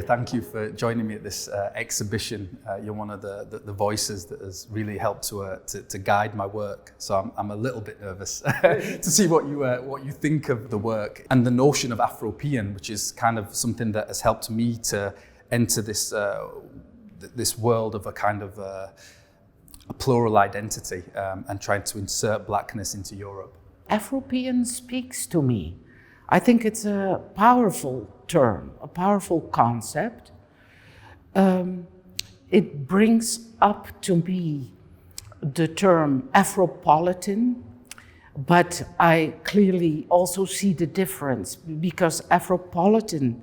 thank you for joining me at this exhibition. You're one of the voices that has really helped to guide my work. So I'm a little bit nervous to see what you think of the work and the notion of Afropean, which is kind of something that has helped me to enter this world of a kind of a plural identity and trying to insert blackness into Europe. Afropean speaks to me. I think it's a powerful term, a powerful concept. It brings up to me the term Afropolitan, but I clearly also see the difference because Afropolitan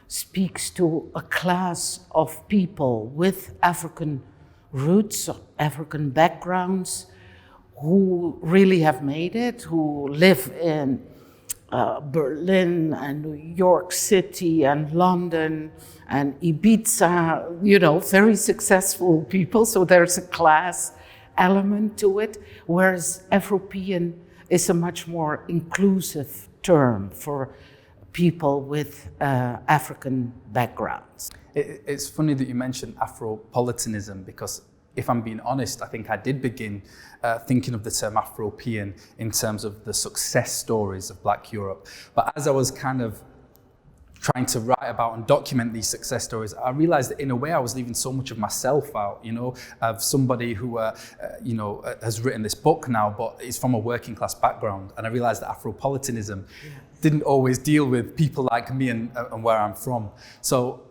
speaks to a class of people with African roots, African backgrounds, who really have made it, who live in Berlin and New York City and London and Ibiza, very successful people. So there's a class element to it, whereas Afropean is a much more inclusive term for people with African backgrounds. It's funny that you mentioned Afropolitanism because if I'm being honest, I think I did begin thinking of the term Afropean in terms of the success stories of Black Europe. But as I was kind of trying to write about and document these success stories, I realized that in a way I was leaving so much of myself out, of somebody who, has written this book now, but is from a working class background. And I realized that Afropolitanism didn't always deal with people like me and where I'm from. So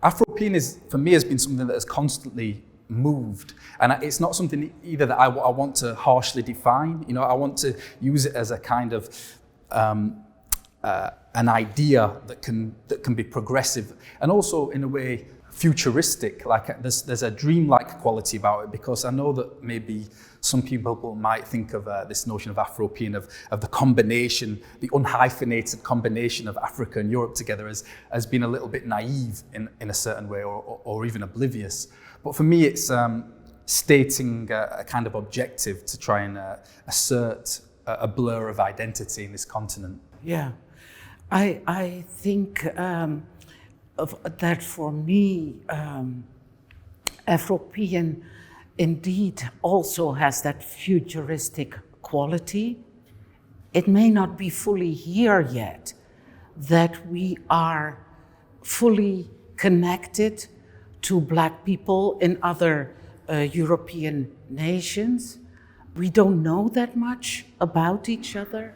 Afropean for me has been something that has constantly moved, and it's not something either that I want to harshly define. I want to use it as a kind of an idea that can be progressive and also in a way futuristic. Like there's a dreamlike quality about it, because I know that maybe some people might think of this notion of Afropean, of the combination, the unhyphenated combination of Africa and Europe together as being a little bit naive in a certain way or even oblivious. But for me, it's stating a kind of objective to try and assert a blur of identity in this continent. Yeah, I think that for me, Afropean indeed also has that futuristic quality. It may not be fully here yet, that we are fully connected to Black people in other European nations. We don't know that much about each other.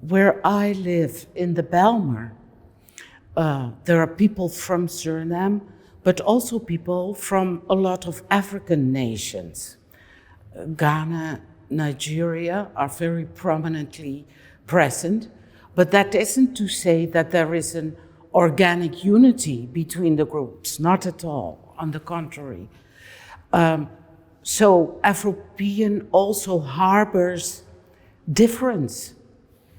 Where I live in the Bijlmer, there are people from Suriname, but also people from a lot of African nations. Ghana, Nigeria are very prominently present, but that isn't to say that there is an organic unity between the groups, not at all, on the contrary. So Afropean also harbors difference,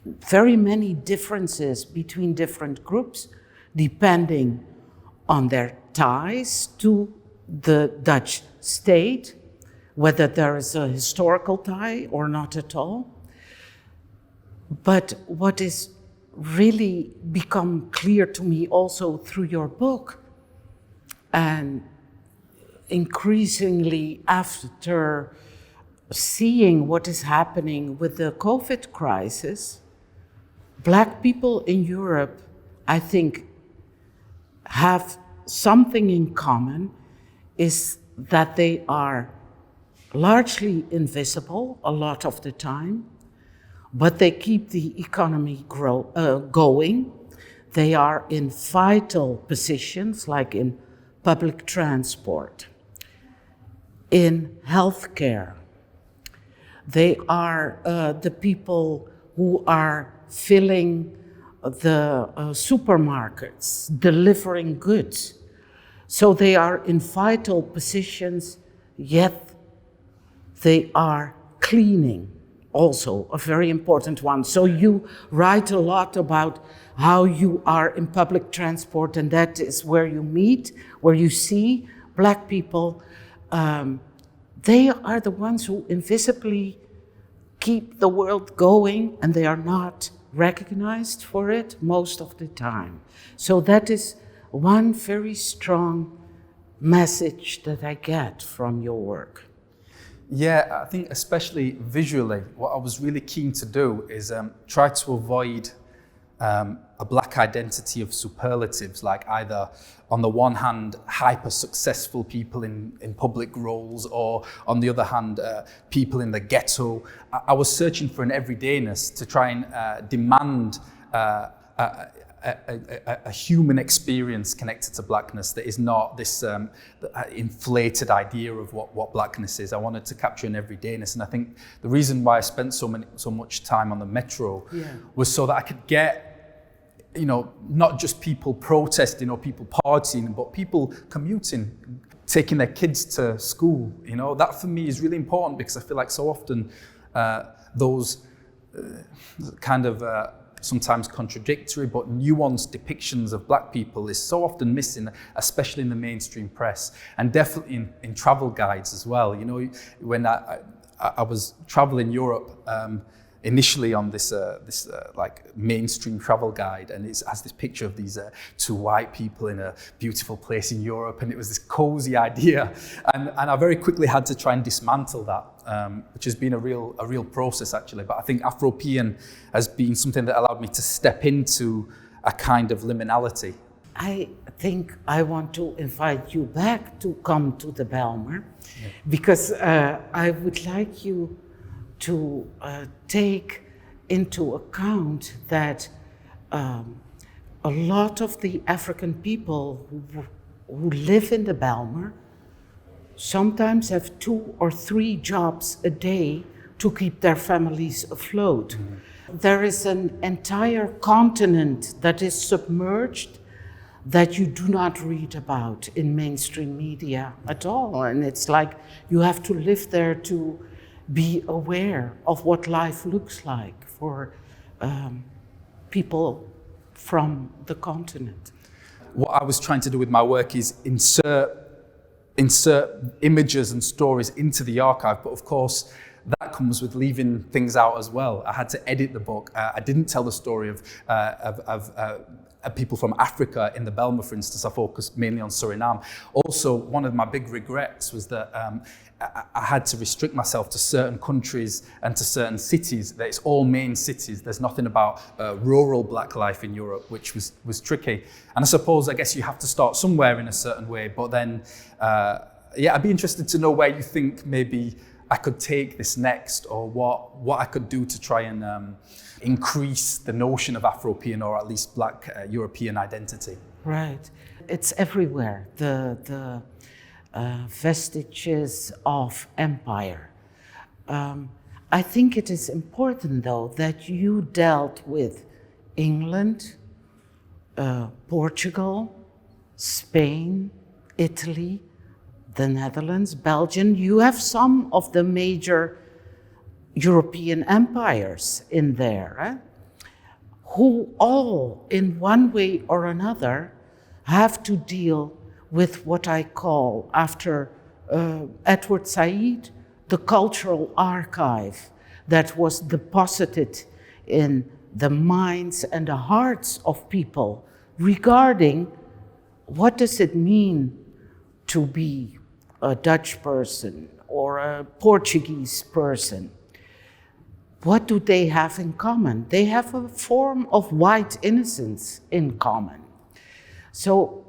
very many differences between different groups, depending on their ties to the Dutch state, whether there is a historical tie or not at all. But what is really become clear to me also through your book, and increasingly after seeing what is happening with the COVID crisis, Black people in Europe, I think, have something in common, is that they are largely invisible a lot of the time, but they keep the economy going. They are in vital positions, like in public transport, in healthcare. They are the people who are filling the supermarkets, delivering goods. So they are in vital positions, yet they are cleaning, also a very important one. So you write a lot about how you are in public transport, and that is where you meet, where you see Black people. They are the ones who invisibly keep the world going, and they are not recognized for it most of the time. So that is one very strong message that I get from your work. Yeah, I think especially visually, what I was really keen to do is try to avoid a black identity of superlatives, like either on the one hand hyper successful people in public roles, or on the other hand people in the ghetto. I was searching for an everydayness to try and demand a human experience connected to blackness that is not this inflated idea of what blackness is. I wanted to capture an everydayness, and I think the reason why I spent so much time on the metro was so that I could get, you know, not just people protesting or people partying, but people commuting, taking their kids to school. You know, that for me is really important, because I feel like so often those kind of sometimes contradictory but nuanced depictions of black people is so often missing, especially in the mainstream press, and definitely in travel guides as well. You know, when I was traveling Europe initially on this like mainstream travel guide, and it has this picture of these two white people in a beautiful place in Europe, and it was this cozy idea, and I very quickly had to try and dismantle that, which has been a real process actually. But I think Afropean has been something that allowed me to step into a kind of liminality. I think I want to invite you back to come to the Bijlmer, because I would like you to take into account that a lot of the African people who live in the Bijlmer sometimes have 2 or 3 jobs a day to keep their families afloat. There is an entire continent that is submerged that you do not read about in mainstream media at all. And it's like you have to live there to be aware of what life looks like for people from the continent. What I was trying to do with my work is insert images and stories into the archive, but of course that comes with leaving things out as well. I had to edit the book. I didn't tell the story of people from Africa in the Bijlmer, for instance. I focused mainly on Suriname. Also, one of my big regrets was that I had to restrict myself to certain countries and to certain cities. That it's all main cities. There's nothing about rural black life in Europe, which was tricky. And I guess you have to start somewhere in a certain way. But then, I'd be interested to know where you think maybe I could take this next, or what I could do to try and increase the notion of Afropean, or at least Black European identity. Right. It's everywhere. The vestiges of empire. I think it is important, though, that you dealt with England, Portugal, Spain, Italy, the Netherlands, Belgium. You have some of the major European empires in there, who all, in one way or another, have to deal with what I call, after Edward Said, the cultural archive that was deposited in the minds and the hearts of people regarding what does it mean to be a Dutch person or a Portuguese person. What do they have in common? They have a form of white innocence in common. So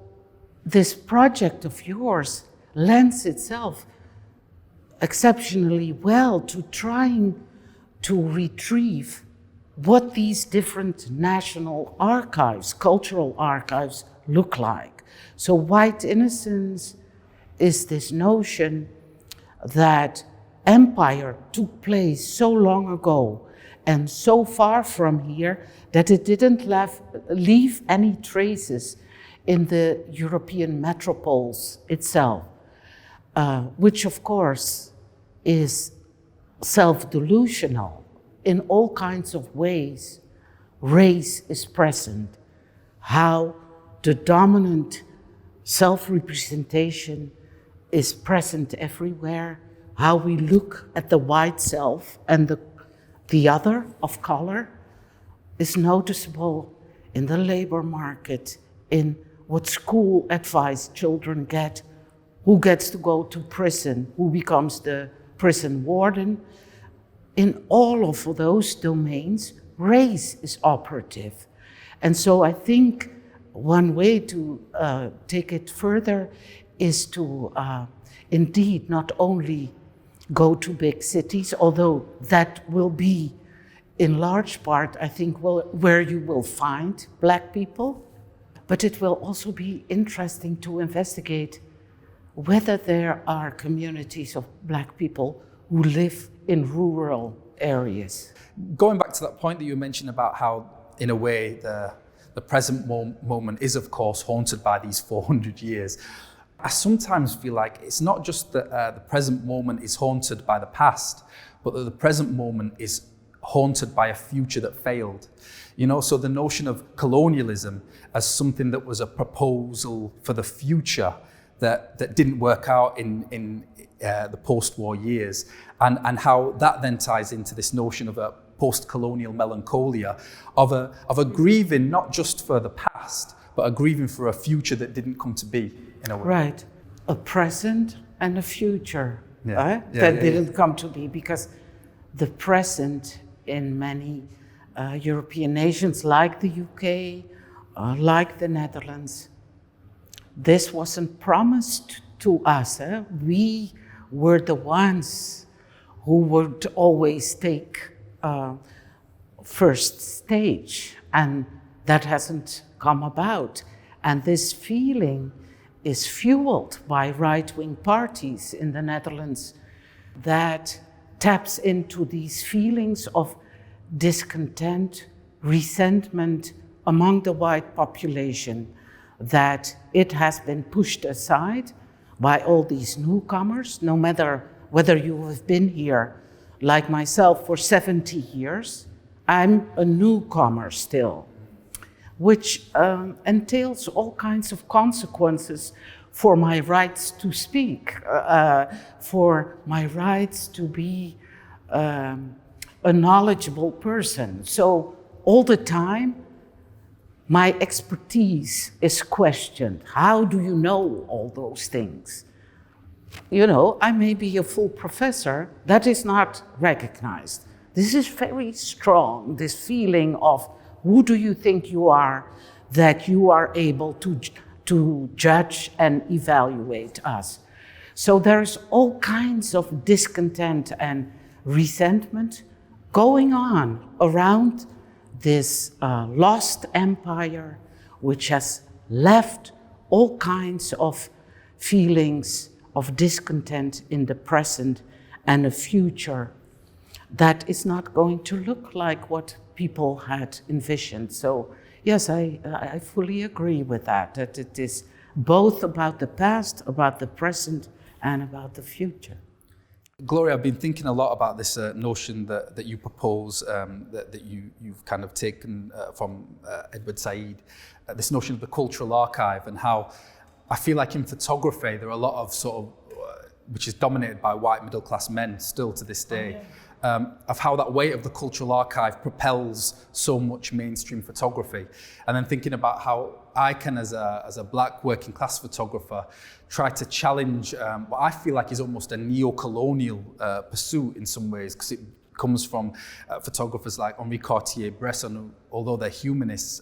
this project of yours lends itself exceptionally well to trying to retrieve what these different national archives, cultural archives, look like. So white innocence is this notion that empire took place so long ago and so far from here that it didn't leave any traces in the European metropoles itself, which of course is self-delusional. In all kinds of ways, race is present. How the dominant self-representation is present everywhere, how we look at the white self and the other of color, is noticeable in the labor market, in what school advice children get, who gets to go to prison, who becomes the prison warden. In all of those domains, race is operative. And so I think one way to take it further is to indeed not only go to big cities, although that will be in large part, I think, where you will find Black people, but it will also be interesting to investigate whether there are communities of Black people who live in rural areas. Going back to that point that you mentioned about how, in a way, the present moment is, of course, haunted by these 400 years. I sometimes feel like it's not just that the present moment is haunted by the past, but that the present moment is haunted by a future that failed. You know, so the notion of colonialism as something that was a proposal for the future that didn't work out in the post-war years, and how that then ties into this notion of a post-colonial melancholia, of a grieving not just for the past, but a grieving for a future that didn't come to be, in a way. Right, a present and a future that didn't come to be, because the present in many European nations like the UK, like the Netherlands, this wasn't promised to us. We were the ones who would always take first stage, and that hasn't come about. And this feeling is fueled by right-wing parties in the Netherlands that taps into these feelings of discontent, resentment among the white population, that it has been pushed aside by all these newcomers, no matter whether you have been here, like myself, for 70 years. I'm a newcomer still, which entails all kinds of consequences for my rights to speak, for my rights to be a knowledgeable person. So all the time, my expertise is questioned. How do you know all those things? You know, I may be a full professor, that is not recognized. This is very strong, this feeling of who do you think you are, that you are able to judge and evaluate us. So there's all kinds of discontent and resentment going on around this lost empire, which has left all kinds of feelings of discontent in the present and a future that is not going to look like what people had envisioned. So yes, I fully agree with that it is both about the past, about the present, and about the future. Gloria, I've been thinking a lot about this notion that you propose, that you've kind of taken from Edward Said, this notion of the cultural archive, and how I feel like in photography there are a lot of sort of, which is dominated by white middle class men still to this day, of how that weight of the cultural archive propels so much mainstream photography. And then thinking about how I can, as a black working class photographer, try to challenge what I feel like is almost a neo-colonial pursuit in some ways, because it comes from photographers like Henri Cartier-Bresson, who, although they're humanists,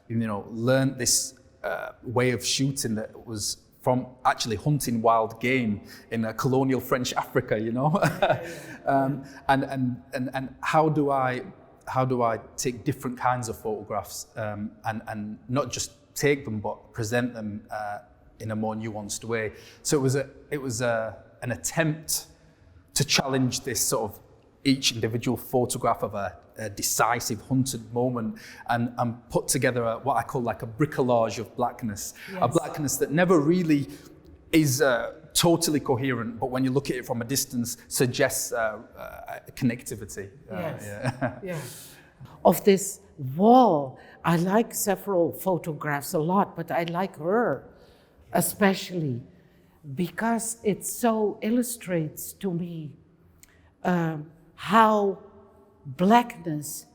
learned this way of shooting that was from actually hunting wild game in a colonial French Africa, you know. And how do I take different kinds of photographs and not just take them but present them in a more nuanced way. So it was an attempt to challenge this sort of each individual photograph of a decisive hunted moment and put together what I call like a bricolage of blackness. Yes. A blackness that never really is totally coherent, but when you look at it from a distance, suggests connectivity. Yeah. Of this wall, I like several photographs a lot, but I like her especially because it so illustrates to me how blackness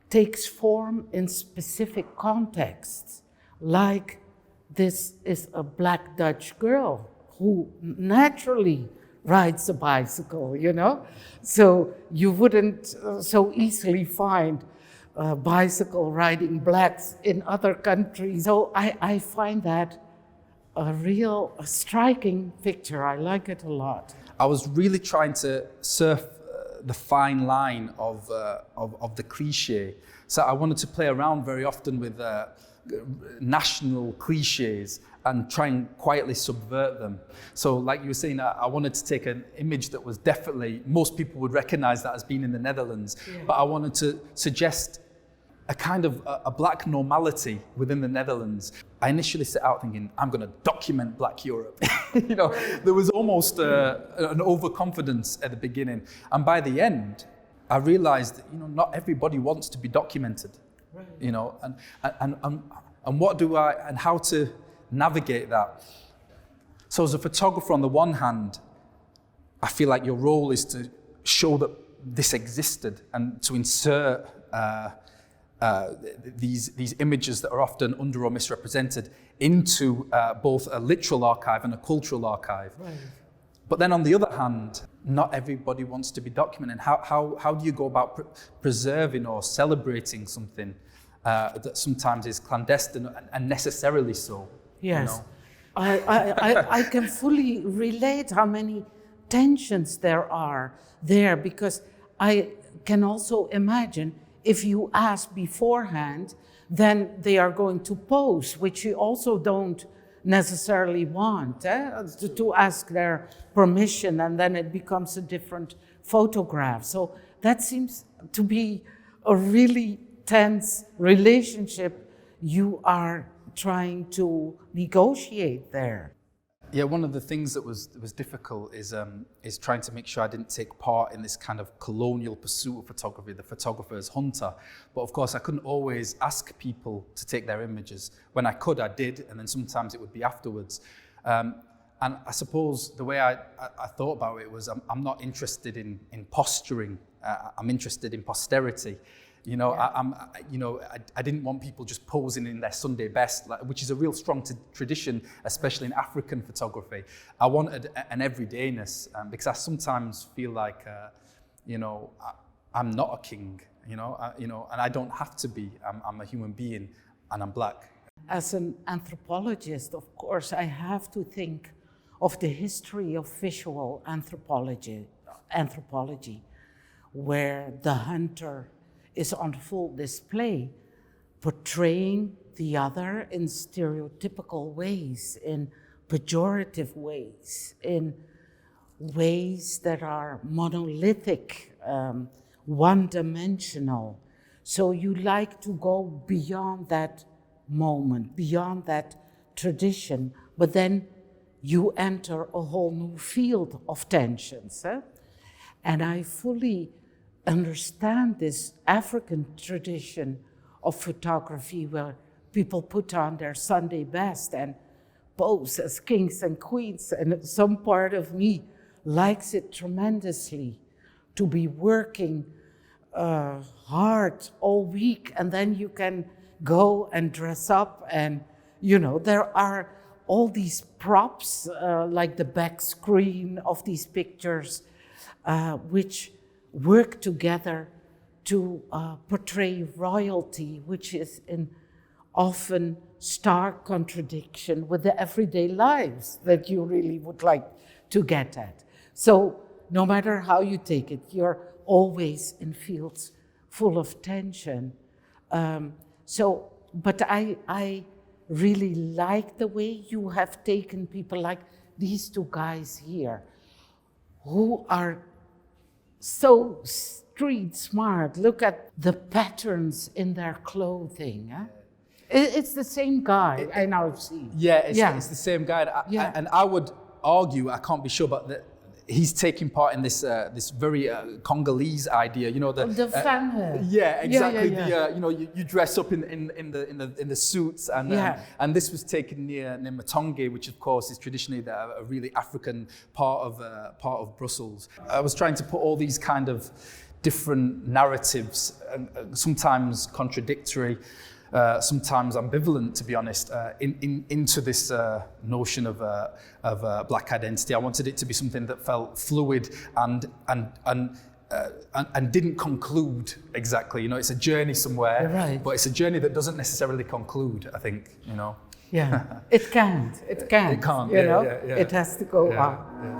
takes form in specific contexts, like this is a black Dutch girl who naturally rides a bicycle, you know? So you wouldn't so easily find bicycle riding blacks in other countries. So I find that a real striking picture. I like it a lot. I was really trying to surf the fine line of the cliche. So I wanted to play around very often with national cliches and try and quietly subvert them. So like you were saying, I wanted to take an image that was definitely, most people would recognize that as being in the Netherlands, but I wanted to suggest a kind of a black normality within the Netherlands. I initially set out thinking, I'm going to document Black Europe. You know, there was almost an overconfidence at the beginning. And by the end, I realized that, you know, not everybody wants to be documented. Right. You know, and what do I, and how to navigate that. So as a photographer, on the one hand, I feel like your role is to show that this existed and to insert these images that are often under or misrepresented into both a literal archive and a cultural archive. Right. But then on the other hand, not everybody wants to be documented. How do you go about preserving or celebrating something that sometimes is clandestine and necessarily so? Yes, you know? I can fully relate how many tensions there are there, because I can also imagine if you ask beforehand, then they are going to pose, which you also don't necessarily want, to ask their permission, and then it becomes a different photograph. So that seems to be a really tense relationship you are trying to negotiate there. Yeah, one of the things that was difficult is trying to make sure I didn't take part in this kind of colonial pursuit of photography, the photographer as hunter. But of course, I couldn't always ask people to take their images. When I could, I did, and then sometimes it would be afterwards. And I suppose the way I thought about it was I'm not interested in posturing. I'm interested in posterity. You know, yeah. I didn't want people just posing in their Sunday best, which is a real strong tradition, especially in African photography. I wanted an everydayness because I sometimes feel like, I'm not a king, and I don't have to be. I'm a human being, and I'm black. As an anthropologist, of course, I have to think of the history of visual anthropology, where the hunter is on full display, portraying the other in stereotypical ways, in pejorative ways, in ways that are monolithic, one-dimensional. So you like to go beyond that moment, beyond that tradition, but then you enter a whole new field of tensions. And I fully understand this African tradition of photography where people put on their Sunday best and pose as kings and queens, and some part of me likes it tremendously, to be working hard all week, and then you can go and dress up, and there are all these props like the back screen of these pictures which work together to portray royalty, which is in often stark contradiction with the everyday lives that you really would like to get at. So no matter how you take it, you're always in fields full of tension. But I really like the way you have taken people like these two guys here, who are so street smart. Look at the patterns in their clothing. It's the same guy I now see. Yeah, it's the same guy. And I would argue, I can't be sure, but that he's taking part in this this very Congolese idea. The family. Yeah, exactly. Yeah. You dress up in the suits, and this was taken near Matonge, which of course is traditionally a really African part of Brussels. I was trying to put all these kind of different narratives, sometimes contradictory, sometimes ambivalent, to be honest, into this notion of black identity. I wanted it to be something that felt fluid and didn't conclude exactly. You know, it's a journey somewhere, right. but it's a journey that doesn't necessarily conclude, I think, you know. Yeah, it can't. It can't. It can't, You know, yeah. it has to go on. Yeah.